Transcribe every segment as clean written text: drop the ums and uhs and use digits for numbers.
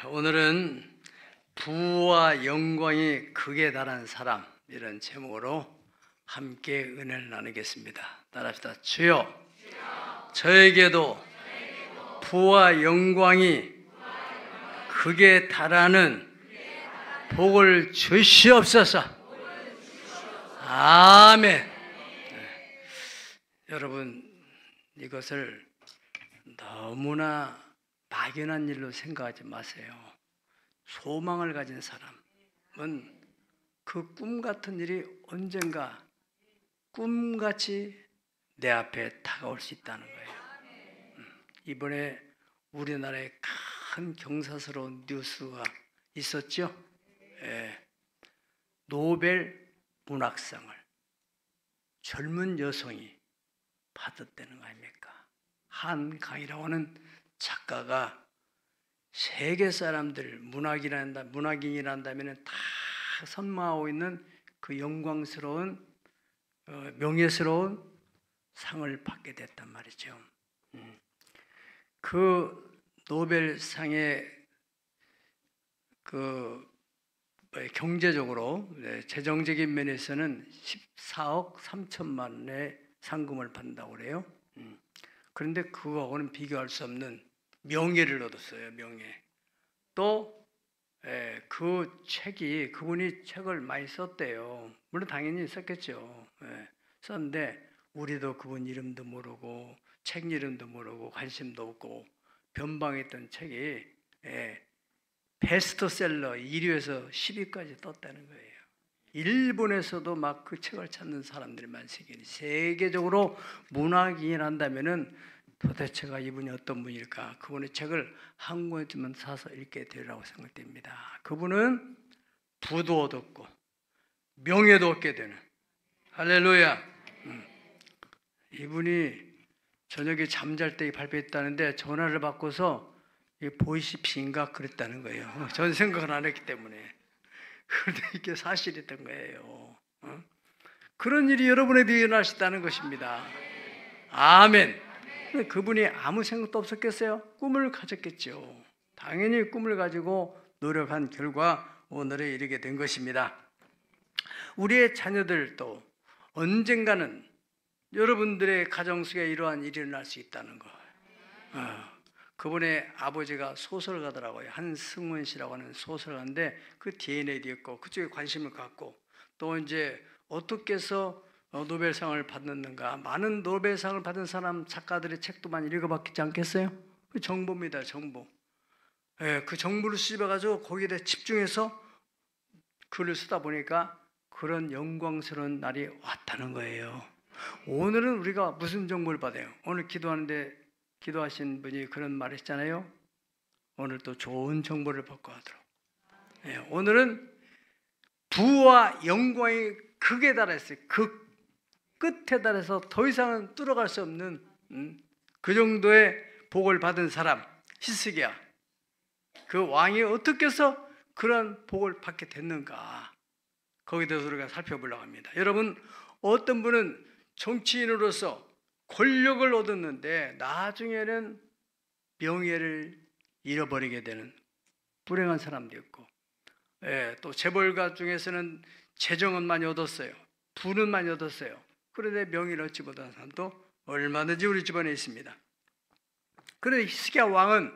오늘은 부와 영광이 극에 달한 사람, 이런 제목으로 함께 은혜를 나누겠습니다. 따라합시다. 주여, 저에게도 부와 영광이 극에 달하는 복을 주시옵소서. 아멘. 여러분, 이것을 너무나 막연한 일로 생각하지 마세요. 소망을 가진 사람은 그 꿈 같은 일이 언젠가 꿈같이 내 앞에 다가올 수 있다는 거예요. 이번에 우리나라에 큰 경사스러운 뉴스가 있었죠. 노벨 문학상을 젊은 여성이 받았다는 거 아닙니까? 한강이라고 하는 작가가 세계 사람들, 문학인이란다면 다 선망하고 있는 그 영광스러운 명예스러운 상을 받게 됐단 말이죠. 그 노벨상의 경제적으로, 재정적인 면에서는 14억 3천만 원의 상금을 받는다고 그래요. 그런데 그거하고는 비교할 수 없는 명예를 얻었어요. 명예. 또 그 책이, 그분이 책을 많이 썼대요. 물론 당연히 썼겠죠. 썼는데 우리도 그분 이름도 모르고 책 이름도 모르고 관심도 없고 변방했던 책이 베스트셀러 1위에서 10위까지 떴다는 거예요. 일본에서도 막 그 책을 찾는 사람들이 많으시니 세계적으로 문학인이란다면은 도대체가 이분이 어떤 분일까? 그분의 책을 한 권쯤은 사서 읽게 되리라고 생각됩니다. 그분은 부도 얻었고 명예도 얻게 되는, 할렐루야. 이분이 저녁에 잠잘 때 발표했다는데 전화를 받고서 보이시피인가 그랬다는 거예요. 전 생각을 안 했기 때문에. 그런데 이게 사실이었던 거예요. 그런 일이 여러분에게 일어나시다는 것입니다. 아멘. 그분이 아무 생각도 없었겠어요? 꿈을 가졌겠죠. 당연히 꿈을 가지고 노력한 결과 오늘에 이르게 된 것입니다. 우리의 자녀들도 언젠가는 여러분들의 가정 속에 이러한 일이 일어날 수 있다는 거. 그분의 아버지가 소설가더라고요. 한승원 씨라고 하는 소설가인데 그 DNA도 있고 그쪽에 관심을 갖고 또 이제 어떻게 해서 노벨상을 받는가. 많은 노벨상을 받은 사람 작가들의 책도 많이 읽어봤지 않겠어요? 그 정보입니다. 정보. 그 정보를 수집해가지고 거기에 대해 집중해서 글을 쓰다 보니까 그런 영광스러운 날이 왔다는 거예요. 오늘은 우리가 무슨 정보를 받아요? 오늘 기도하는데 기도하신 분이 그런 말 했잖아요. 오늘 또 좋은 정보를 받고 하도록. 오늘은 부와 영광이 극에 달했어요. 극 끝에 달해서 더 이상은 뚫어갈 수 없는 그 정도의 복을 받은 사람, 히스기야. 그 왕이 어떻게 해서 그런 복을 받게 됐는가, 거기에 대해서 우리가 살펴보려고 합니다. 여러분, 어떤 분은 정치인으로서 권력을 얻었는데 나중에는 명예를 잃어버리게 되는 불행한 사람도 있고, 또 재벌가 중에서는 재정은 많이 얻었어요. 부는 많이 얻었어요. 그런데 명예를 얻지 못한 사람도 얼마든지 우리 집안에 있습니다. 그런데 히스기야 왕은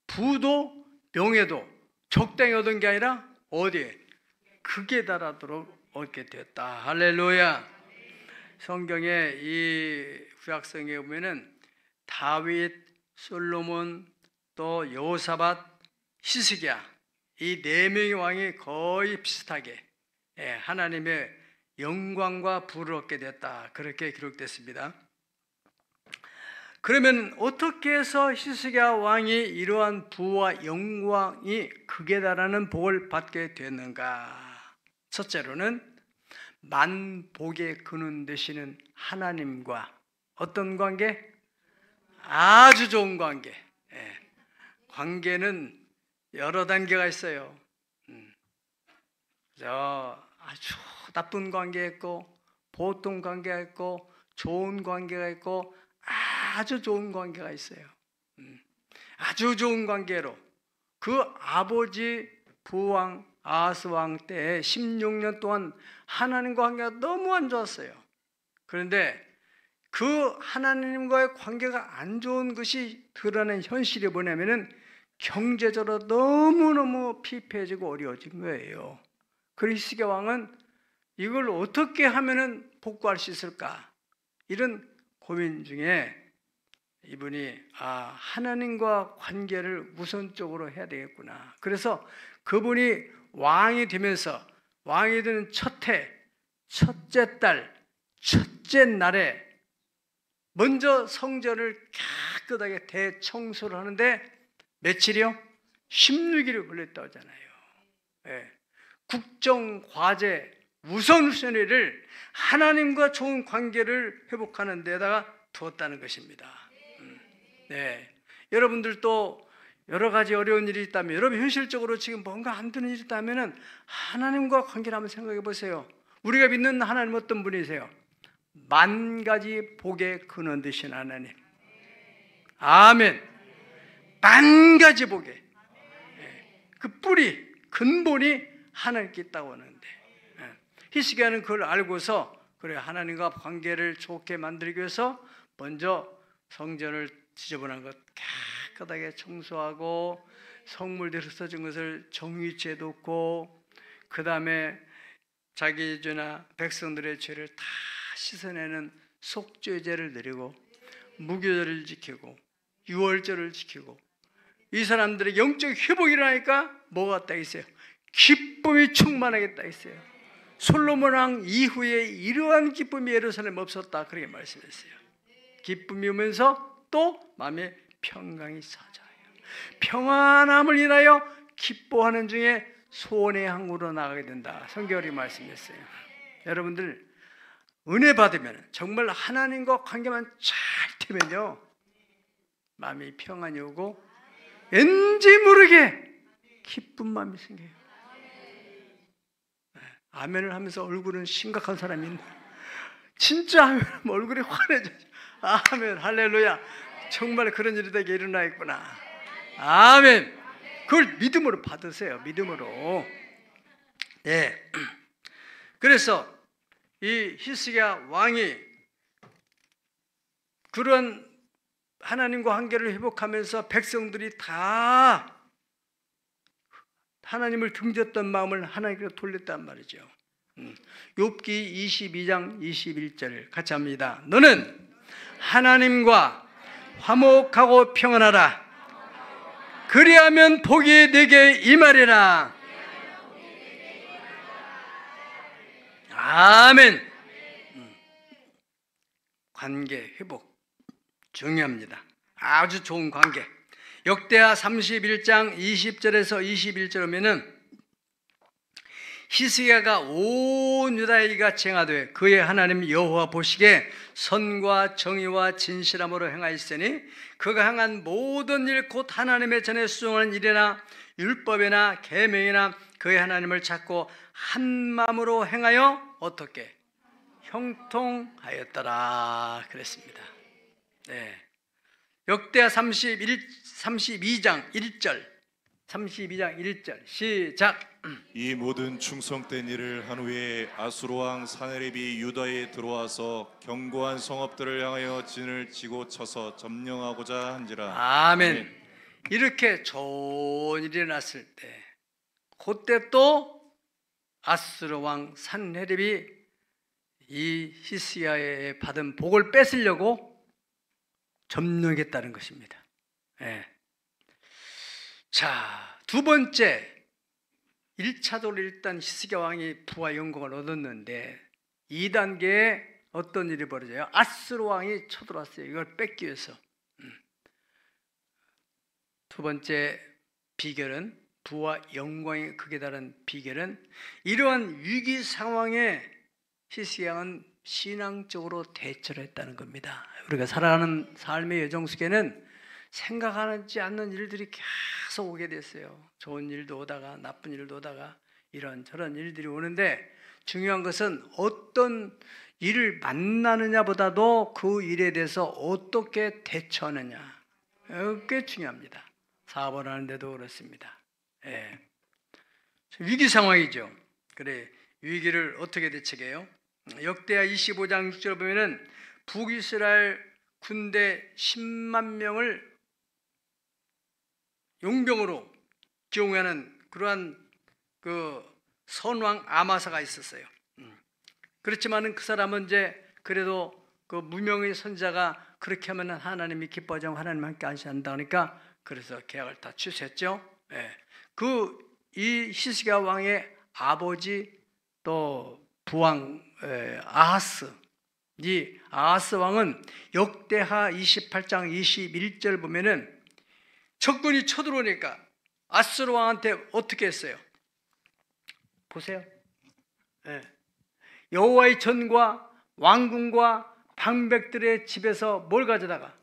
부도 명예도 적당히 얻은 게 아니라 어디에? 극에 달하도록 얻게 되었다. 할렐루야. 성경에 이 구약성에 보면은 다윗, 솔로몬, 또 여호사밧, 히스기야, 이 네 명의 왕이 거의 비슷하게 하나님의 영광과 부를 얻게 되었다, 그렇게 기록됐습니다. 그러면 어떻게 해서 히스기야 왕이 이러한 부와 영광이 극에 달하는 복을 받게 됐는가? 첫째로는 만복의 근원 되시는 하나님과 어떤 관계? 아주 좋은 관계. 관계는 여러 단계가 있어요. 아주 나쁜 관계가 있고, 보통 관계가 있고, 좋은 관계가 있고, 아주 좋은 관계가 있어요. 아주 좋은 관계로 그 아버지 부왕 아하스 왕 때 16년 동안 하나님과 관계가 너무 안 좋았어요. 그런데 그 하나님과의 관계가 안 좋은 것이 드러낸 현실이 뭐냐면은 경제적으로 너무너무 피폐해지고 어려워진 거예요. 그래서 히스기야 왕은 이걸 어떻게 하면은 복구할 수 있을까? 이런 고민 중에 이분이 하나님과 관계를 우선적으로 해야 되겠구나. 그래서 그분이 왕이 되면서 왕이 되는 첫 해, 첫째 달, 첫째 날에 먼저 성전을 깨끗하게 대청소를 하는데 며칠이요? 16일이 걸렸다고 하잖아요. 네. 국정, 과제, 우선순위를 하나님과 좋은 관계를 회복하는 데다가 두었다는 것입니다. 네. 여러분들도 여러 가지 어려운 일이 있다면, 여러분 현실적으로 지금 뭔가 안 되는 일이 있다면 하나님과 관계를 한번 생각해 보세요. 우리가 믿는 하나님 어떤 분이세요? 만 가지 복의 근원 되신 하나님. 아멘. 만 가지 복의 그 뿌리, 근본이 하나님께 있다고 하는데, 히스기야는 그걸 알고서 그래 하나님과 관계를 좋게 만들기 위해서 먼저 성전을 지저분한 것 깨끗하게 청소하고 성물들이 흩어진 것을 정위치에 놓고, 그 다음에 자기 죄나 백성들의 죄를 다 씻어내는 속죄제를 드리고 무교절을 지키고 유월절을 지키고, 이 사람들의 영적 회복이 일어나니까 뭐가 딱 있어요? 기쁨이 충만하겠다 있어요. 솔로몬 왕 이후에 이러한 기쁨이 예루살렘에 없었다, 그렇게 말씀했어요. 기쁨이 오면서 또 마음에 평강이 사자요. 평안함을 인하여 기뻐하는 중에 소원의 항구로 나가게 된다, 성경이 말씀했어요. 여러분들 은혜 받으면, 정말 하나님과 관계만 잘 되면요, 마음이 평안이 오고 왠지 모르게 기쁜 마음이 생겨요. 아멘을 하면서 얼굴은 심각한 사람이 있네. 진짜 아멘 하면 얼굴이 환해져. 아멘, 할렐루야. 정말 그런 일이 되게 일어나 있구나. 아멘. 그걸 믿음으로 받으세요. 믿음으로. 네. 그래서 이 히스기야 왕이 그런 하나님과 관계를 회복하면서 백성들이 다 하나님을 등졌던 마음을 하나님께로 돌렸단 말이죠. 욥기 22장 21절 같이 합니다. 너는 하나님과 화목하고 평안하라. 그리하면 복이 내게 임하리라. 아멘. 관계 회복 중요합니다. 아주 좋은 관계. 역대하 31장 20절에서 21절 오면은 히스기야가 온 유다에 같이 행하되 그의 하나님 여호와 보시기에 선과 정의와 진실함으로 행하였으니 그가 행한 모든 일 곧 하나님의 전에 수종하는 일이나 율법이나 계명이나 그의 하나님을 찾고 한 마음으로 행하여 어떻게 형통하였더라 그랬습니다. 네. 역대하 32장 1절 32장 1절 시작. 이 모든 충성된 일을 한 후에 아수르 왕 사네립이 유다에 들어와서 견고한 성읍들을 향하여 진을 치고 쳐서 점령하고자 한지라. 아멘. 이렇게 좋은 일이 났을 때 그때 또 아수르 왕 산헤립이 이 히스기야에 받은 복을 뺏으려고 점령했다는 것입니다. 네. 자, 두 번째, 1차적으로 일단 히스기야 왕이 부와 영광을 얻었는데 2단계에 어떤 일이 벌어져요? 아수르 왕이 쳐들어왔어요. 이걸 뺏기 위해서. 두 번째 비결은, 부와 영광의 극에 달한 비결은, 이러한 위기 상황에 히스기야 왕은 신앙적으로 대처를 했다는 겁니다. 우리가 살아가는 삶의 여정 속에는 생각하지 않는 일들이 계속 오게 됐어요. 좋은 일도 오다가 나쁜 일도 오다가 이런저런 일들이 오는데, 중요한 것은 어떤 일을 만나느냐보다도 그 일에 대해서 어떻게 대처하느냐, 꽤 중요합니다. 사업을 하는데도 그렇습니다. 예. 위기 상황이죠. 그래, 위기를 어떻게 대책해요? 역대하 25장 6절 보면은 북이스라엘 군대 10만 명을 용병으로 기용하는 그러한 그 선왕 아마사가 있었어요. 그렇지만은 그 사람은 이제 그래도 그 무명의 선자가 그렇게 하면 하나님이 기뻐하지 않고 하나님 함께 하신다 하니까 그래서 계약을 다 취소했죠. 예. 이 히스기야 왕의 아버지 또 부왕 아하스, 이 아하스 왕은 역대하 28장 21절 보면은 적군이 쳐들어오니까 아스로 왕한테 어떻게 했어요? 보세요. 예. 여호와의 전과 왕궁과 방백들의 집에서 뭘 가져다가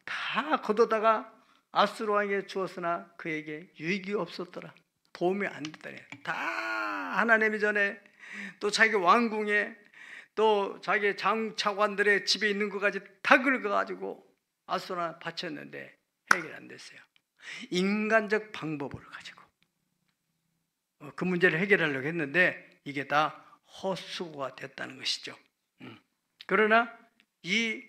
다 걷어다가 아스로 왕에게 주었으나 그에게 유익이 없었더라. 도움이 안 됐다니. 다 하나님이 전에 또 자기 왕궁에 또 자기 장차관들의 집에 있는 것까지 다 긁어가지고 아스로나 바쳤는데 해결 안 됐어요. 인간적 방법을 가지고 그 문제를 해결하려고 했는데 이게 다 헛수고가 됐다는 것이죠. 그러나 이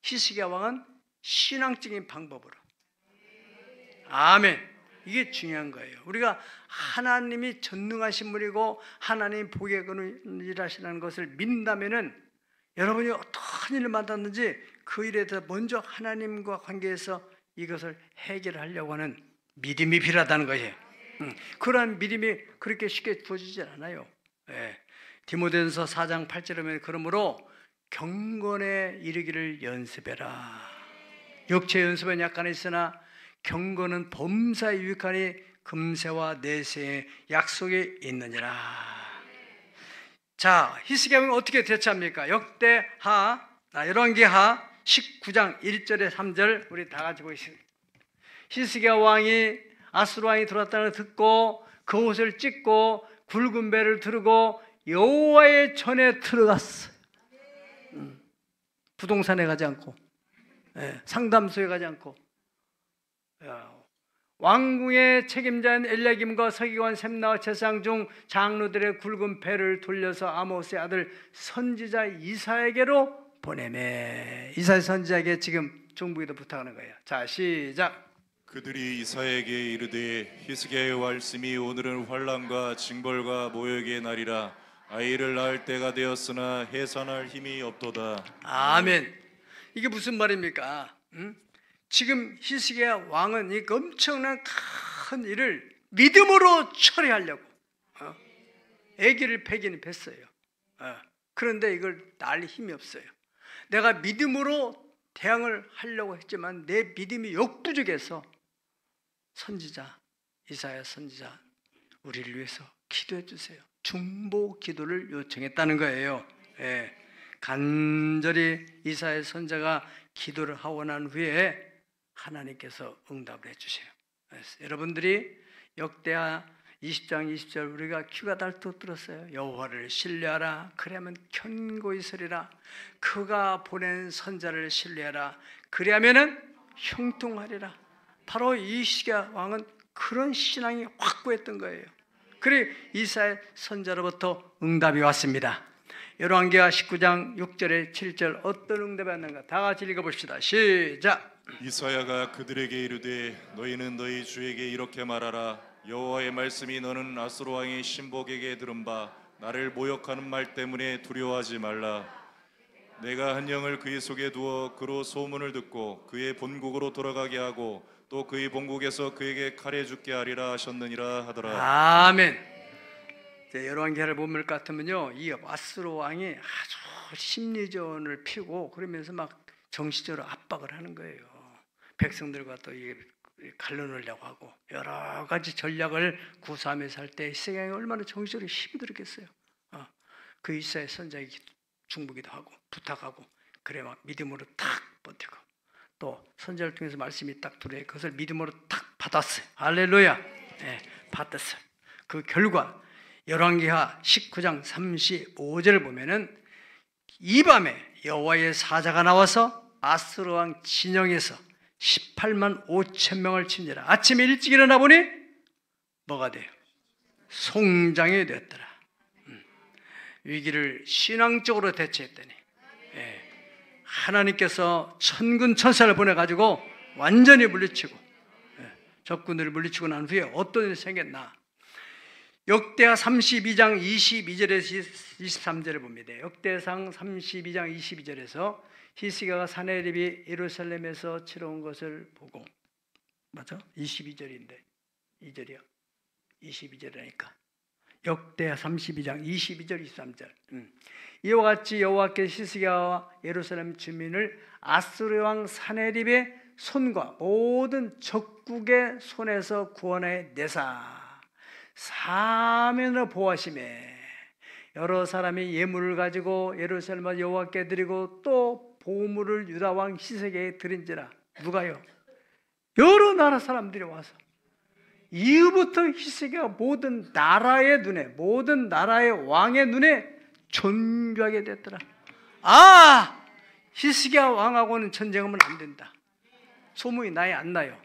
히스기야 왕은 신앙적인 방법으로, 아멘, 이게 중요한 거예요. 우리가 하나님이 전능하신 분이고 하나님 복의 근원이라시는 것을 믿는다면은 여러분이 어떤 일을 만났는지 그 일에 대해서 먼저 하나님과 관계해서 이것을 해결하려고 하는 믿음이 필요하다는 거예요. 그러한 믿음이 그렇게 쉽게 주어지지 않아요. 예. 디모데전서 4장 8절에 보면 그러므로 경건에 이르기를 연습해라. 육체 연습은 약간은 있으나 경건은 범사에 유익하니 금세와 내세의 약속이 있느니라. 자, 히스기야 왕은 어떻게 대처합니까? 역대하, 열왕기하 19장 1절에 3절 우리 다 같이 보시죠. 히스기야 왕이 아스로 왕이 들어왔다는 걸 듣고 그 옷을 찢고 굵은 배를 두르고 여호와의 전에 들어갔어요. 부동산에 가지 않고, 상담소에 가지 않고, 왕궁의 책임자인 엘리야김과 서기관 셈나와 제사장 중 장로들의 굵은 배를 돌려서 아모스의 아들 선지자 이사야에게로 보내매. 이사야 선지자에게 지금 중부기도 부탁하는 거예요. 자, 시작. 그들이 이사야에게 이르되 히스기야의 말씀이 오늘은 환난과 징벌과 모욕의 날이라. 아이를 낳을 때가 되었으나 해산할 힘이 없도다. 아멘. 이게 무슨 말입니까? 지금 히스기야 왕은 이 엄청난 큰 일을 믿음으로 처리하려고 아기를 패기는 뺐어요. 그런데 이걸 낳을 힘이 없어요. 내가 믿음으로 대항을 하려고 했지만 내 믿음이 역부족해서 선지자 이사야 선지자 우리를 위해서 기도해 주세요. 중보 기도를 요청했다는 거예요. 예. 간절히 이사야 선지자가 기도를 하고 난 후에 하나님께서 응답을 해주세요. 여러분들이 역대하 20장 20절 우리가 귀가 닳도록 들었어요. 여호와를 신뢰하라. 그래야면 견고히 서리라. 그가 보낸 선자를 신뢰하라. 그래야면은 형통하리라. 바로 이 히스기야 왕은 그런 신앙이 확고했던 거예요. 그래 이사야 선자로부터 응답이 왔습니다. 열왕기하 19장 6절에 7절 어떤 응답이 왔는가 다 같이 읽어봅시다. 시작. 이사야가 그들에게 이르되 너희는 너희 주에게 이렇게 말하라. 여호와의 말씀이 너는 아스로 왕의 신복에게 들은 바 나를 모욕하는 말 때문에 두려워하지 말라. 내가 한 영을 그의 속에 두어 그로 소문을 듣고 그의 본국으로 돌아가게 하고 또 그의 본국에서 그에게 칼에 죽게 하리라 하셨느니라 하더라. 아멘. 열왕기하를 보면 같으면요, 이 아스로 왕이 아주 심리전을 피고 그러면서 막 정치적으로 압박을 하는 거예요. 백성들과 또 갈라놓으려고 하고 여러 가지 전략을 구사하면서 할 때 히스기야가 얼마나 정치적으로 힘이 들었겠어요. 그 이사야 선지자에게 중보기도 하고 부탁하고 그래 막 믿음으로 탁 버티고 또 선지자를 통해서 말씀이 딱 들어요. 그것을 믿음으로 탁 받았어요. 할렐루야. 네, 받았어요. 그 결과 열왕기하 19장 35절을 보면은 이 밤에 여호와의 사자가 나와서 아스로 왕 진영에서 18만 5천 명을 친지라. 아침에 일찍 일어나 보니 뭐가 돼요? 송장이 되었더라. 위기를 신앙적으로 대처했더니 하나님께서 천군 천사를 보내가지고 완전히 물리치고 적군들을 물리치고 난 후에 어떤 일이 생겼나? 역대하 32장 22절에서 23절을 봅니다. 역대상 32장 22절에서 히스기야가 사내립이 예루살렘에서 치러온 것을 보고, 맞아? 22절인데 2절이요. 22절이니까 역대하 32장 22절 23절. 이와 같이 여호와께서 히스기야와 예루살렘 주민을 아수르 왕 사내립의 손과 모든 적국의 손에서 구원해 내사 사면으로 보호하시매 여러 사람이 예물을 가지고 예루살렘 여호와께 드리고 또 보물을 유다 왕 히스기야에게 드린지라. 누가요? 여러 나라 사람들이 와서 이후부터 히스기야가 모든 나라의 눈에, 모든 나라의 왕의 눈에 존귀하게 됐더라. 아, 히스기야 왕하고는 전쟁하면 안 된다. 소문이 나야 안 나요?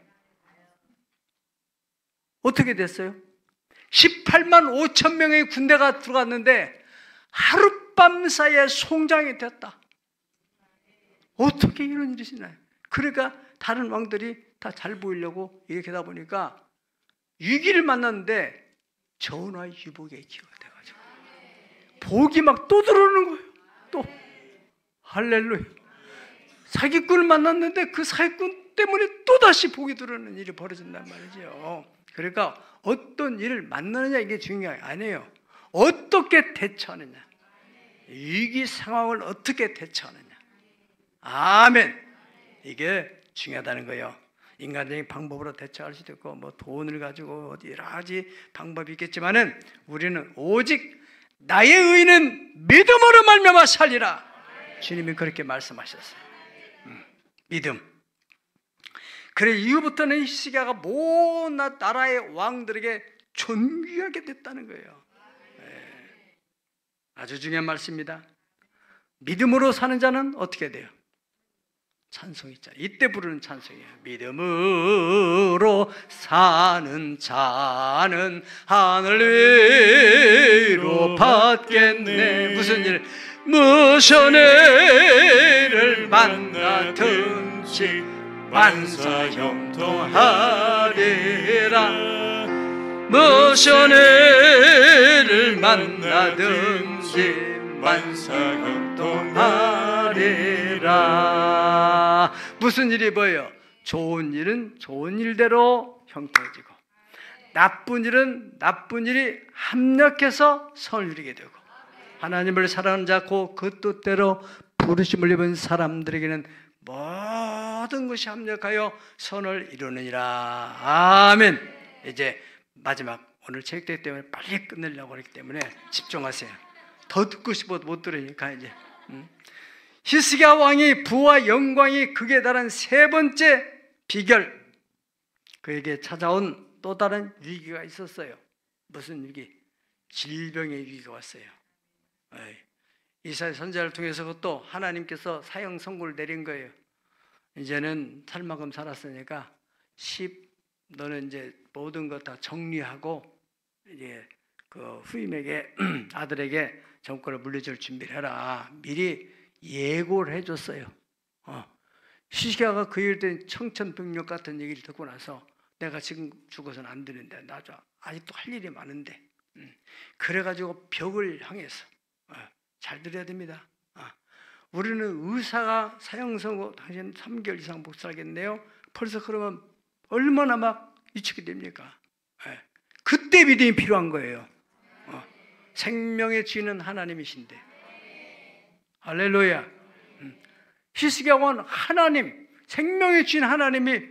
어떻게 됐어요? 18만 5천 명의 군대가 들어갔는데 하룻밤 사이에 송장이 됐다. 어떻게 이런 일이 있나요? 그러니까 다른 왕들이 다 잘 보이려고 이렇게 하다 보니까 위기를 만났는데 전화위복의 기회가 돼가지고 복이 막 또 들어오는 거예요. 또 할렐루야. 사기꾼을 만났는데 그 사기꾼 때문에 또다시 복이 들어오는 일이 벌어진단 말이죠. 그러니까 어떤 일을 만나느냐 이게 중요한 게 아니에요. 어떻게 대처하느냐, 위기 상황을 어떻게 대처하느냐. 아멘. 이게 중요하다는 거예요. 인간적인 방법으로 대처할 수도 있고 뭐 돈을 가지고 여러 가지 방법이 있겠지만은 우리는 오직 나의 의는 믿음으로 말미암아 살리라. 주님이 그렇게 말씀하셨어요. 믿음. 그래 이후부터는 히스기야가 모든 나라의 왕들에게 존귀하게 됐다는 거예요. 아주 중요한 말씀입니다. 믿음으로 사는 자는 어떻게 돼요? 찬송이 있잖아요. 이때 부르는 찬송이에요. 믿음으로 사는 자는 하늘 위로 받겠네. 무슨 일? 무슨 일을 만나든지 만사 형통하리라. 무슨 일을 만나든지 만사 형통하리라. 무슨 일이 뭐예요? 좋은 일은 좋은 일대로 형통해지고 나쁜 일은 나쁜 일이 합력해서 선을 이루게 되고 하나님을 사랑하는 자 그 뜻대로 부르심을 입은 사람들에게는 모든 것이 합력하여 선을 이루느니라. 아멘. 이제 마지막 오늘 체육대회 때문에 빨리 끝내려고 그랬기 때문에 집중하세요. 더 듣고 싶어도 못 들으니까 이제 히스기야 왕이 부와 영광이 극에 달한 세 번째 비결, 그에게 찾아온 또 다른 위기가 있었어요. 무슨 위기? 질병의 위기가 왔어요. 이사야 선지자를 통해서 그것도 하나님께서 사형 선고를 내린 거예요. 이제는 살 만큼 살았으니까 너는 이제 모든 것 다 정리하고 이제 그 후임에게 아들에게 정권을 물려줄 준비를 해라. 미리 예고를 해줬어요. 히스기야가 그 일 때 청천벽력 같은 얘기를 듣고 나서 내가 지금 죽어서는 안 되는데 나도 아직도 할 일이 많은데 그래가지고 벽을 향해서 잘 들어야 됩니다. 우리는 의사가 사형 선고 당신 3개월 이상 못 살겠네요. 벌써 그러면 얼마나 막 위축이 됩니까? 그때 믿음이 필요한 거예요. 생명의 주인은 하나님이신데. 할렐루야. 히스기야 왕은 하나님, 생명의 주인 하나님이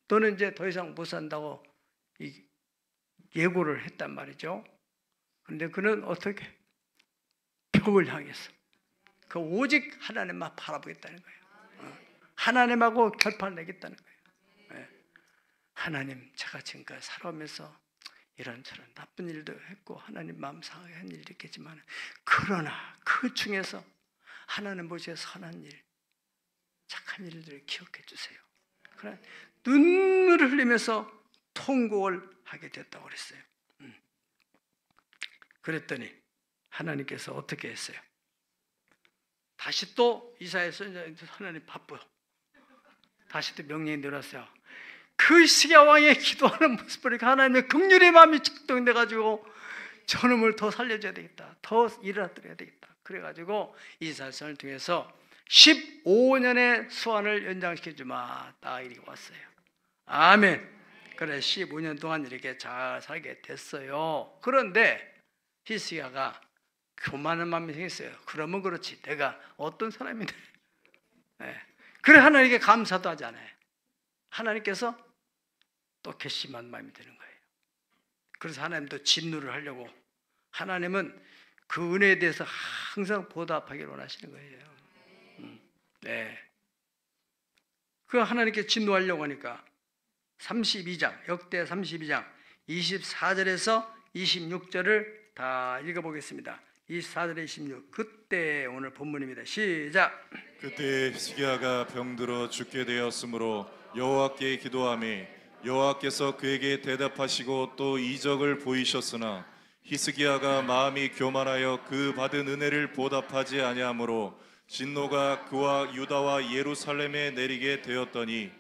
너는 이제 더 이상 못 산다고 예고를 했단 말이죠. 그런데 그는 어떻게? 벽을 향해서 그 오직 하나님만 바라보겠다는 거예요. 하나님하고 결판을 내겠다는 거예요. 하나님, 제가 지금까지 살아오면서 이런저런 나쁜 일도 했고 하나님 마음 상하게 한 일도 있겠지만 그러나 그 중에서 하나님 보시기에 선한 일, 착한 일들을 기억해 주세요. 그래, 눈물을 흘리면서 통곡을 하게 됐다고 그랬어요. 그랬더니 하나님께서 어떻게 했어요? 다시 또 이사야서 하나님 바빠. 다시 또 명령이 내렸어요. 그 히스기야 왕의 기도하는 모습을 보니까 하나님의 긍휼의 마음이 작동돼 가지고 저놈을 더 살려줘야 되겠다. 더 일어나드려야 되겠다. 그래가지고 이사야서를 통해서 15년의 소환을 연장시켜 주마. 딱 이렇게 왔어요. 아멘. 그래 15년 동안 이렇게 잘 살게 됐어요. 그런데 히스기야가 교만한 마음이 생겼어요. 그러면 그렇지. 내가 어떤 사람인데. 네. 그래 하나님께 감사도 하잖아요. 하나님께서 또 괘씸한 마음이 드는 거예요. 그래서 하나님도 진노를 하려고 하나님은 그 은혜에 대해서 항상 보답하기를 원하시는 거예요. 네. 그 하나님께 진노하려고 하니까 32장 역대 32장 24절에서 26절을 다 읽어보겠습니다. 24절에 26 그때 오늘 본문입니다. 시작. 그때 히스기야가 병들어 죽게 되었으므로 여호와께 기도하매 여호와께서 그에게 대답하시고 또 이적을 보이셨으나 히스기야가 마음이 교만하여 그 받은 은혜를 보답하지 아니하므로 진노가 그와 유다와 예루살렘에 내리게 되었더니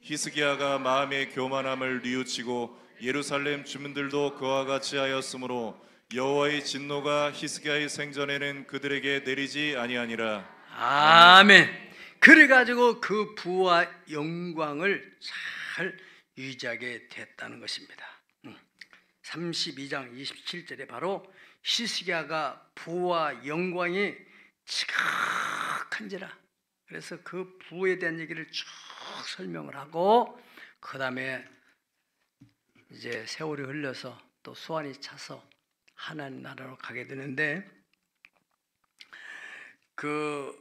히스기야가 마음의 교만함을 뉘우치고 예루살렘 주민들도 그와 같이 하였으므로 여호와의 진노가 히스기야의 생전에는 그들에게 내리지 아니하니라. 아멘. 그래가지고 그 부와 영광을 잘 유지하게 됐다는 것입니다. 32장 27절에 바로 히스기야가 부와 영광이 지극한지라. 그래서 그 부에 대한 얘기를 쭉 설명을 하고 그 다음에 이제 세월이 흘러서 또 소환이 차서 하나님 나라로 가게 되는데 그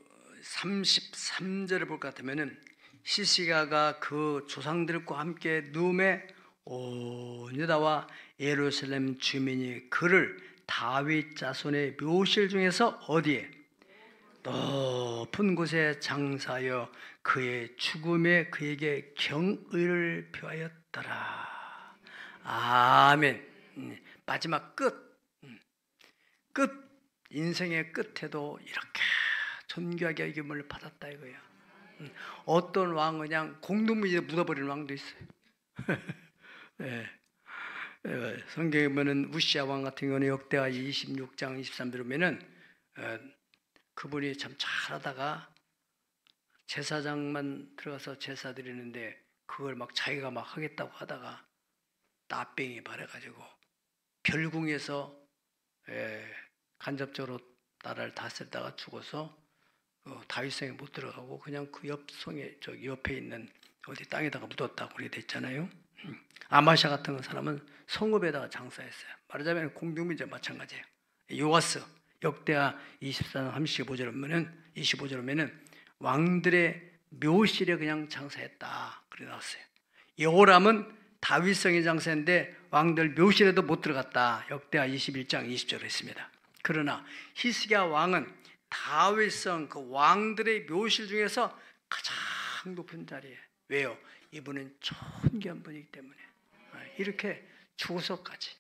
33절을 볼 것 같으면은 히스기야가 그 조상들과 함께 누움에 온 유다와 예루살렘 주민이 그를 다윗 자손의 묘실 중에서 어디에 높은 곳에 장사하여 그의 죽음에 그에게 경의를 표하였더라. 아멘. 마지막 끝 인생의 끝에도 이렇게 존귀하게 여김을 받았다 이거야. 어떤 왕은 그냥 공동묘지에 묻어버리는 왕도 있어요. 네. 성경에 보면 우시야 왕 같은 경우는 역대하 26장 23절에 보면은 그분이 참 잘하다가 제사장만 들어가서 제사 드리는데 그걸 막 자기가 막 하겠다고 하다가 나병이 발해가지고 별궁에서 간접적으로 나라를 다스리다가 죽어서 다윗성에 못 들어가고 그냥 그 옆성에 저기 옆에 있는 어디 땅에다가 묻었다고 그렇게 됐잖아요. 아마샤 같은 사람은 성읍에다가 장사했어요. 말하자면 공동묘지와 마찬가지예요. 요아스 역대하 24장 25절 보면은 왕들의 묘실에 그냥 장사했다 그래 나왔어요. 여호람은 다윗성에 장사했는데 왕들 묘실에도 못 들어갔다. 역대하 21장 20절에 있습니다. 그러나 히스기야 왕은 다윗성 그 왕들의 묘실 중에서 가장 높은 자리에. 왜요? 이분은 존귀한 분이기 때문에 이렇게 죽어서까지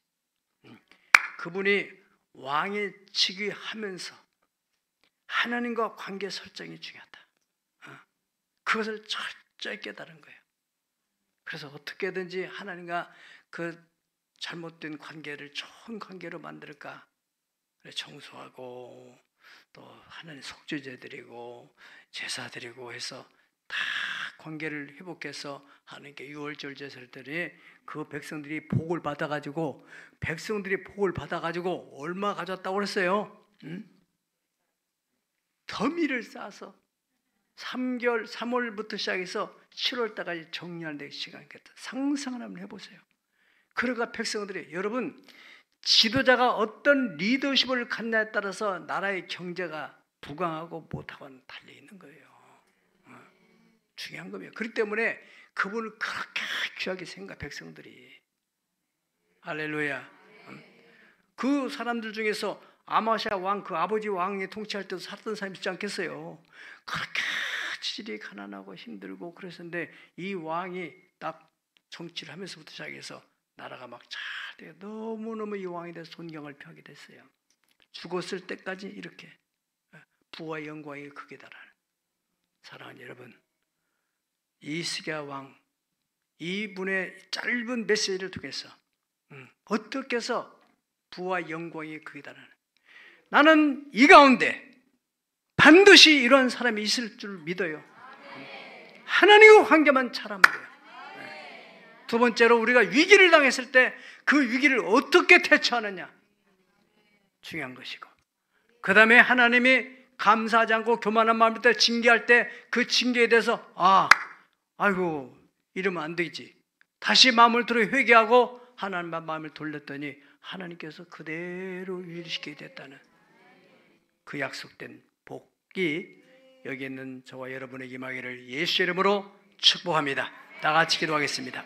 그분이 왕에 즉위하면서 하나님과 관계 설정이 중요하다. 그것을 철저히 깨달은 거예요. 그래서 어떻게든지 하나님과 그 잘못된 관계를 좋은 관계로 만들까 청소하고 또 하나님 속죄제 드리고 제사 드리고 해서 다 관계를 회복해서 하나님께 유월절 제사를 드리 그 백성들이 복을 받아가지고 얼마 가져왔다고 그랬어요? 더미를 싸서 3월부터 시작해서 7월달까지 정리하는 데 시간이 있겠다. 상상을 한번 해보세요. 그러니까 백성들이 여러분 지도자가 어떤 리더십을 갖냐에 따라서 나라의 경제가 부강하고 못하고는 달려있는 거예요. 중요한 거예요. 그렇기 때문에 그분을 그렇게 귀하게 생각 백성들이. 할렐루야. 그 사람들 중에서 아마샤 왕 그 아버지 왕이 통치할 때도 살았던 사람이 있지 않겠어요? 그렇게 확실히 가난하고 힘들고 그랬었는데 이 왕이 딱 정치를 하면서부터 시작해서 나라가 막 잘 돼요. 너무너무 이 왕에 대해서 존경을 표하게 됐어요. 죽었을 때까지 이렇게 부와 영광이 크게 달하는. 사랑하는 여러분, 이스기야 왕 이분의 짧은 메시지를 통해서 어떻게 해서 부와 영광이 크게 달하는. 나는 이 가운데 반드시 이런 사람이 있을 줄 믿어요. 하나님의 관계만 잘하면 돼요. 두 번째로 우리가 위기를 당했을 때 그 위기를 어떻게 대처하느냐 중요한 것이고, 그 다음에 하나님이 감사하지 않고 교만한 마음일 때 징계할 때 그 징계에 대해서 아이고 이러면 안 되지, 다시 마음을 들어 회개하고 하나님만 마음을 돌렸더니 하나님께서 그대로 유일시키게 됐다는 그 약속된 복이 여기 있는 저와 여러분에게 임하기를 예수 이름으로 축복합니다. 다 같이 기도하겠습니다.